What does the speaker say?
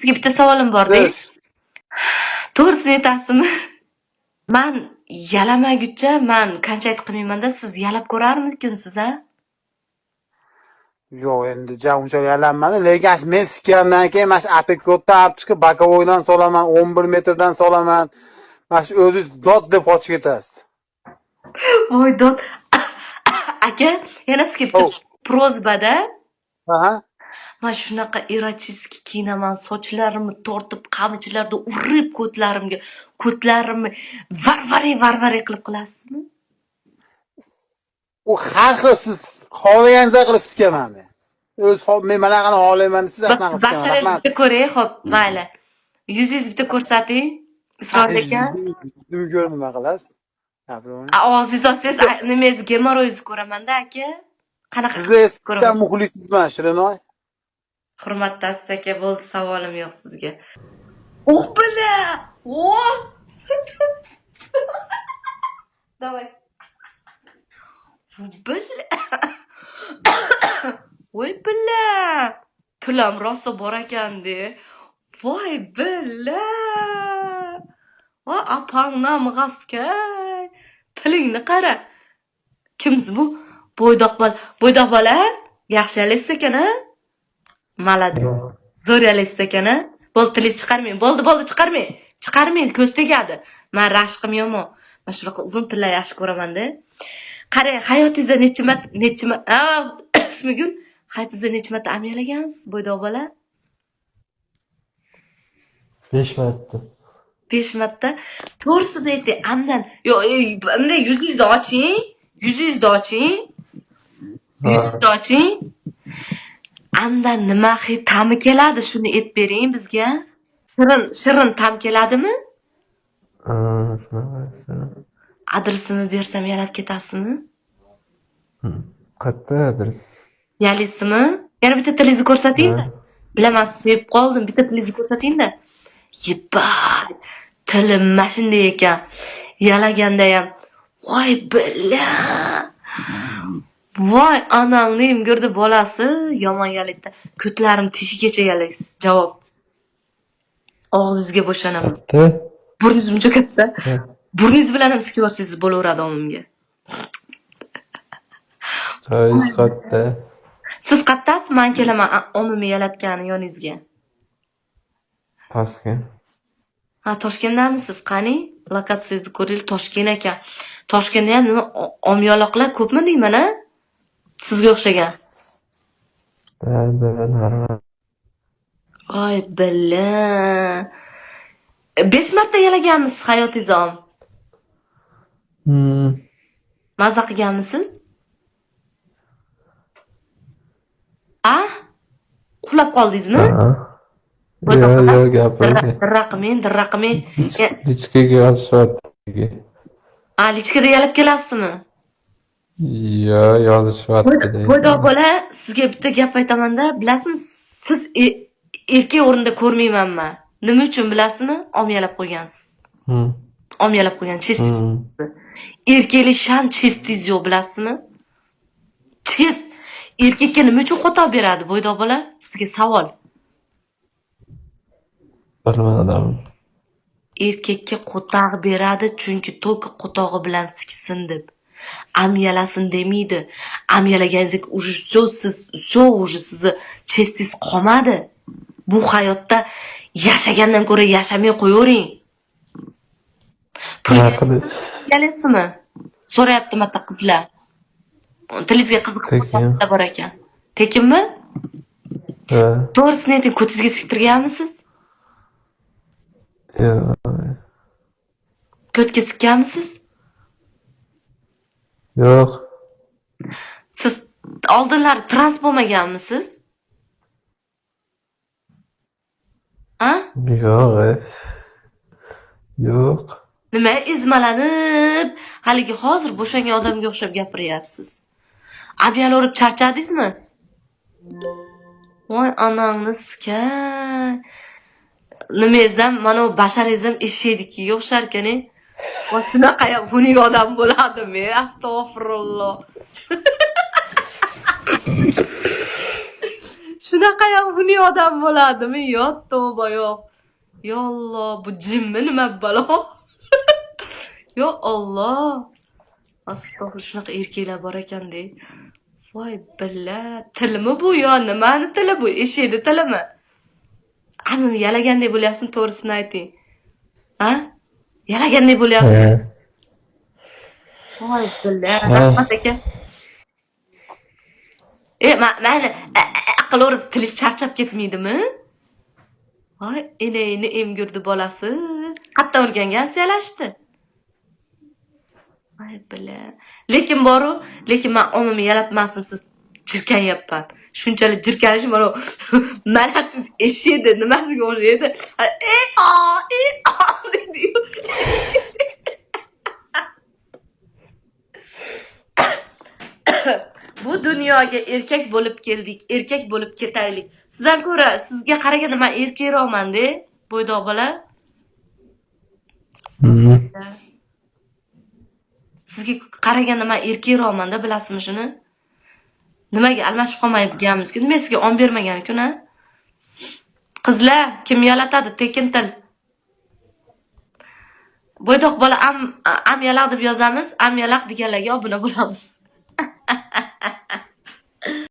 Sizga bitta savolim bor-da. Biz To'g'risini aytasizmi? Men yalamaguncha men qancha aytib qilmayman-da, siz yalab ko'rarmikinsiz, ha? yo'q endi uncha yalanmadi, lekin men sikkandan keyin mana shu apekotdan olib chiqib bokovoydan solaman, 11 metrdan solaman. Mana shu o'zingiz dod deb qochib ketasiz. Voy dod. Aka, yana sizga bitta prozbada. Aha. Men shunaqa erotik kiyinaman, sochlarimni tortib, qamchilarda urib ko'tlarimni varvari qilib qilasizmi? U har xil siz xohlaganingizda qilib sikaman men. Men mana qani xohlayman, siz anaqa sikaman. Basharangizni bitta ko'ray, xo'p, mayli. Yuzingizni bitta ko'rsating. Isroil aka. Yuzimni ko'rib nima qilasiz? Og'zingizni ochsangiz, nimangizni gemoroyingizni ko'raman-da, aka. Qanaqa Siz eskdan muxlisizman, Shirinoy. Hurmatli aka, bo'ldi, savolim yo'q sizga. Oh, bila! Oh! Давай. Bila. Voy bila. Tilam rosa bor ekan-da. Voy bila. Voy apangdan g'askay. Tilingni qara. Kimsiz bu? Bo'ydoq bola? Yaxshi yalaysiz ekan-a? Maladi. Zo'r yalaysiz ekan-a? Bo'ldi, tilingizni chiqarmang. Bo'ldi, chiqarmang. Chiqarmang, ko'z tegadi. Men rashqim yomon. Men shunaqa uzun tillar yaxshi ko'raman-da. Qarang, hayotingizda necha ismigul, hayotingizda necha marta am yalagansiz, bo'ydoq bola? 5 marta. 5 marta. To'g'risini ayting, amdan, yo'q, bunday yuzingizni oching. Yuzingizni oching. Amdan nima ta'mi keladi, shuni aytib bering bizga. Shirin ta'm keladimi? Adresini bersam yalab ketasizmi? Qayerda adres? Yalaysizmi? Yana bitta tilingizni ko'rsating-da. Bilaman, sevib qoldim. Bitta tilingizni ko'rsating-da. Yibay, tilim mana shunday ekan. Yalaganda ham voy bila. Voy anangni imgirdi bolasi, yomon yalaydi. Ko'tlarim teshigacha yalaysiz. Javob. Og'zingizga bo'shanaman. Burningiz buncha katta. Burningiz bilan ham sikib olsangiz bo'laveradi omimga. Joyingiz qayerda? Siz qayerdasiz? Men kelaman omimni yalatgani yoningizga. Toshkent. Ha, Toshkentdamisiz? Qani? Lokatsiyangizni ko'raylik, Toshkent ekan. Toshkentda ham nima omyoloqlar ko'pmi deyman-a? Sizga o'xshagan. Voy bila. 5 marta yalaganmisiz hayotingizda? Mazza qilganmisiz? Uxlab qoldingizmi? Yo'q, gapiring. Dirraqiming. Lichkaga yozishyapti. Lichkada yalab kelasizmi? Yo'q, yozishyapti. Bo'ydoq bola, sizga bitta gap aytaman-da, bilasizmi? Siz erkak o'rinda ko'rmaymanman. Nima uchun bilasizmi? Omyalab qo'ygansiz. Omyalab qo'ygan, chestingiz. Erkaklik shan chestingiz yo'q, bilasizmi? Chest erkakka nima uchun xato beradi, bo'ydoq bola? Sizga savol. Bilmadim. Erkakka qo'taq beradi, chunki to'ki qo'tog'i bilan siksin deb. Am yalasin demaydi. Am yalaganingizda уже sizni chestingiz qolmadi. Bu hayotda yashagandan ko'ra yashamay qo'yavering. Yalaysizmi? So'rayapti mata qizlar. Tilingizga qiziqib bor ekan. Tekinmi? To'g'risini ayting, ko'tingizga siktirganmisiz? Yo'q. Ko'tga sikkanmisiz? Yo'q. Siz oldinlari trans bo'lmaganmisiz? Yo'q. Nima izmalanib, haligi hozir bo'shangan odamga o'xshab gapiryapsiz? Abyal urib charchadingizmi? Voy anangni sikay. Nimangiz ham, mana bu basharangiz ham eshaknikiga o'xshar ekan-a. Voy shunaqa ham xunuk odam bo'ladimi? Astag'firulloh. Shunaqa ham dunyodan bo'ladimi? Yo tavba yo'q. Yo Alloh, bu jinmi nima balo? Yo Alloh. Astag'firullah, shunaqa erkaklar bor ekan-da. Voy billa, tilmi bu yo nimani tili bu? Eshakni tilimi? Amim yalagandek bo'lyapsan, to'g'risini ayting. Ha? Yalagandek bo'lyapsan. Ha. Voy billa, Ha. rahmat aka. Mayli, qilaverib tili charchab ketmaydimi? Voy, enayni emgurdi bolasi. Qayerdan o'rgangan siyalashdi? Voy billa. Lekin boru, lekin men omimni yalatmasdim, siz jirkanyapman. Shunchalik jirkanish mana manatsiz eshidi, nimasiga o'xshaydi? Dedi. Bu dunyoga erkak bo'lib keldik, erkak bo'lib ketaylik. Sizdan ko'ra, sizga qaraganda men erkakroqman-da, bo'ydoq bola. Sizga qaraganda men erkakroqman-da, bilasizmi shuni? Nimaga almashib qolmaydiganmiz-ku? Nima sizga on bermagan-ku-na? Qizlar, kim yalatadi tekin til? Bo'ydoq bola am yalaq deb yozamiz, am yalaq deganlarga obuna bo'lamiz.